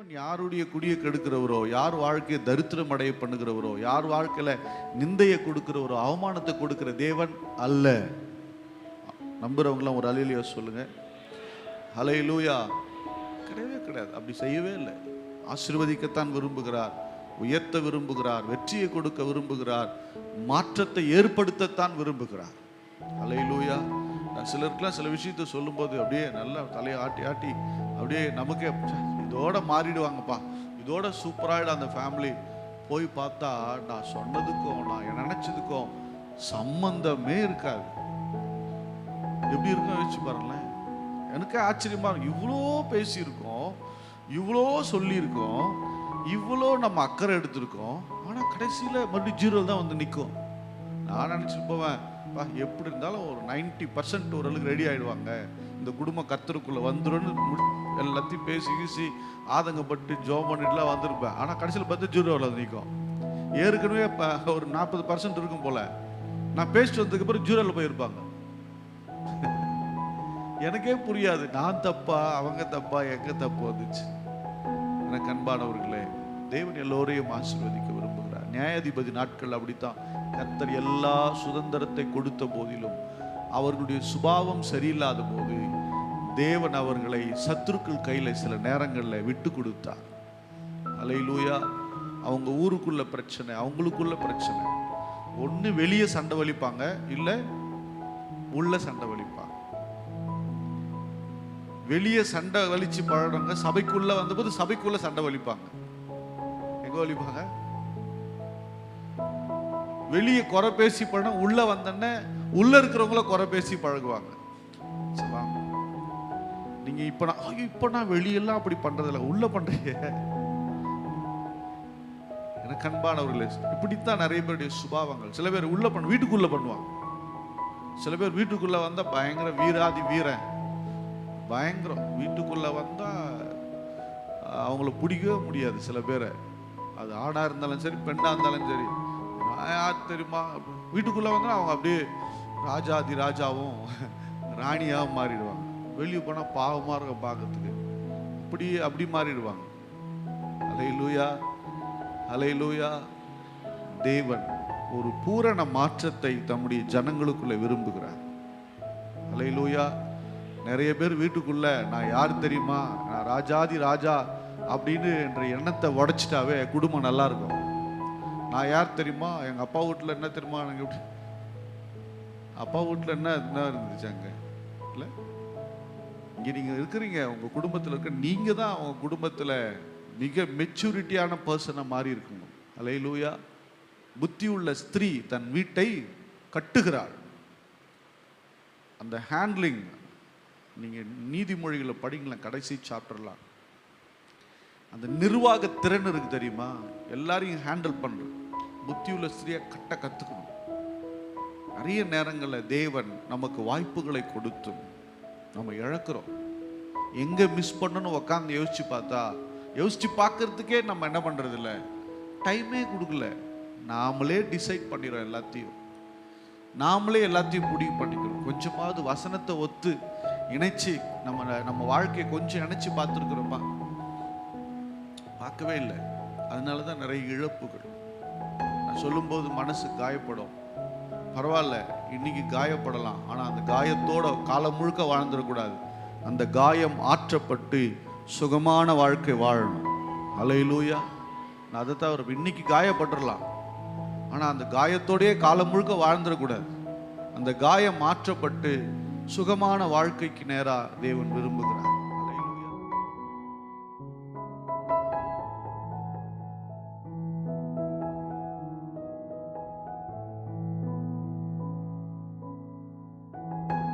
தேவன் யாருடைய குடியை கெடுக்கிறவரோ, யார் வாழ்க்கையை தரித்திரம் அடைய பண்ணுகிறவரோ, யார் வாழ்க்கையில நிந்தையை கொடுக்கிறவரோ, அவமானத்தை கொடுக்கிற தேவன் அல்ல. நம்புறவங்களாம் ஒரு அல்லேலூயா சொல்லுங்க. அல்லேலூயா. கிடையவே கிடையாது. அப்படி செய்யவே இல்லை. ஆசீர்வதிக்கத்தான் விரும்புகிறார், உயர்த்த விரும்புகிறார், வெற்றியை கொடுக்க விரும்புகிறார், மாற்றத்தை ஏற்படுத்தத்தான் விரும்புகிறார். அல்லேலூயா. சிலருக்குலாம் சில விஷயத்தை சொல்லும்போது அப்படியே நல்லா தலையை ஆட்டி ஆட்டி அப்படியே நமக்கே இதோட மாறிடுவாங்கப்பா, இதோட சூப்பராகிடும் அந்த ஃபேமிலி. போய் பார்த்தா நான் சொன்னதுக்கும் நான் நினைச்சதுக்கும் சம்பந்தமே இருக்காது. எப்படி இருக்கும் யோசிச்சு பாருங்களேன். எனக்கே ஆச்சரியமா இருக்கும். இவ்வளோ பேசியிருக்கோம், இவ்வளோ சொல்லியிருக்கோம், இவ்வளோ நம்ம அக்கறை எடுத்திருக்கோம், ஆனால் கடைசியில் மறுபடியும் ஜீரோவில் தான் வந்து நிற்கும். நான் நினச்சிட்டு போவேன், எப்படி இருந்தாலும் ஒரு 90% ஓரளவுக்கு ரெடி ஆகிடுவாங்க, இந்த குடும்பம் கர்த்தருக்குள்ளே வந்துடும், எல்லாத்தையும் பேசி கீசி ஆதங்கப்பட்டு ஜோம் பண்ணிட்டுலாம் வந்திருப்பேன். ஆனால் கடைசியில் பார்த்து ஜீரோவில் வந்து நிற்கும். ஏற்கனவே ஒரு 40% இருக்கும் போல். நான் பேசிட்டு வந்ததுக்கப்புறம் ஜீரோவில் போயிருப்பாங்க. எனக்கே புரியாது, நான் தப்பா அவங்க தப்பா எங்க தப்பு வந்துச்சு. எனக்கு அன்பானவர்களே, தேவன் எல்லோரையும் ஆசீர்வதிக்க விரும்புகிறார். நியாயாதிபதி நாட்கள் அப்படித்தான். கர்த்தர் எல்லா சுதந்திரத்தை கொடுத்த போதிலும் அவர்களுடைய சுபாவம் சரியில்லாத போது தேவன் அவர்களை சத்துருக்கள் கையில சில நேரங்களில் விட்டு கொடுத்தார். அல்லேலூயா. அவங்க ஊருக்குள்ள பிரச்சனை, அவங்களுக்குள்ள பிரச்சனை. ஒன்று வெளியே சண்டை வலிப்பாங்க, இல்லை உள்ள சண்டை வலிப்பாங்க. வெளியே சண்டை வலிச்சு பழகிறவங்க சபைக்குள்ள வந்தபோது சபைக்குள்ள சண்டை வலிப்பாங்க. எங்க வலிப்பாங்க? வெளியே குறை பேசி பழக, உள்ள வந்தோடனே உள்ள இருக்கிறவங்கள குறை பேசி பழகுவாங்க. நீங்க இப்ப நான் வெளியெல்லாம் அப்படி பண்றதில்ல, உள்ள பண்றீங்க. எனக்கு அன்பானவர்களே, இப்படித்தான் நிறைய பேருடைய சுபாவங்கள். சில பேர் உள்ள வீட்டுக்குள்ள பண்ணுவாங்க. சில பேர் வீட்டுக்குள்ள வந்தா பயங்கர வீராதி வீரன், பயங்கரம். வீட்டுக்குள்ள வந்தா அவங்கள பிடிக்கவே முடியாது சில பேரை. அது ஆணா இருந்தாலும் சரி, பெண்ணா இருந்தாலும் சரி. யார் தெரியுமா, வீட்டுக்குள்ள வந்தா அவங்க அப்படியே ராஜாதி ராஜாவும் ராணியாவும் மாறிடுவாங்க. வெளியே போனா பாவமா இருக்க பார்க்கறதுக்கு, அப்படி மாறிடுவாங்க. அல்லேலூயா, அல்லேலூயா. தேவன் ஒரு பூரண மாற்றத்தை தம்முடைய ஜனங்களுக்குள்ள விரும்புகிறார். அல்லேலூயா. நிறைய பேர் வீட்டுக்குள்ள நான் யார் தெரியுமா, நான் ராஜாதி ராஜா அப்படின்னு என்ற எண்ணத்தை உடைச்சிட்டாவே குடும்பம் நல்லா இருக்கும். நான் யார் தெரியுமா, எங்க அப்பா வீட்டில் என்ன தெரியுமா, எனக்கு எப்படி அப்பா வீட்டில் என்ன இருந்துச்சு அங்கே இல்லை. இங்கே நீங்கள் இருக்கிறீங்க, உங்கள் குடும்பத்தில் இருக்க நீங்கள் தான் அவங்க குடும்பத்தில் மிக மெச்சூரிட்டியான பர்சனை மாறி இருக்குங்க. அல்லேலூயா. புத்தி உள்ள ஸ்திரீ தன் வீட்டை கட்டுகிறாள். அந்த ஹேண்ட்லிங் நீங்கள் நீதிமொழிகளை படிங்களேன், கடைசி சாப்டர்லாம். அந்த நிர்வாக திறன் இருக்கு தெரியுமா, எல்லாரையும் ஹேண்டில் பண்ணுறது. புத்தியுள்ள ஸ்திரியை கற்றுக்கணும். நிறைய நேரங்களில் தேவன் நமக்கு வாய்ப்புகளை கொடுத்தும் நம்ம இழக்கிறோம். எங்கே மிஸ் பண்ணணும் உக்காந்து யோசிச்சு பார்க்கறதுக்கே நம்ம என்ன பண்ணுறது இல்லை, டைமே கொடுக்கல. நாமளே டிசைட் பண்ணிடுறோம், நாமளே எல்லாத்தையும் முடிவு பண்ணிக்கிறோம். கொஞ்சமாவது வசனத்தை ஒத்து இணைச்சு நம்ம வாழ்க்கையை கொஞ்சம் இணைச்சு பார்த்துருக்குறோமா? பார்க்கவே இல்லை. அதனால தான் நிறைய இழப்புகள். நான் சொல்லும்போது மனசு காயப்படும். பரவாயில்ல, இன்னைக்கு காயப்படலாம், ஆனால் அந்த காயத்தோட காலம் முழுக்க வாழ்ந்துடக்கூடாது. அந்த காயம் ஆற்றப்பட்டு சுகமான வாழ்க்கை வாழணும். அல்லேலூயா. நான் அதை தவிர இன்னைக்கு காயப்பட்டுடலாம், ஆனால் அந்த காயத்தோடையே காலம் முழுக்க வாழ்ந்துடக்கூடாது. அந்த காயம் மாற்றப்பட்டு சுகமான வாழ்க்கைக்கு நேராக தேவன் விரும்புகிறார்.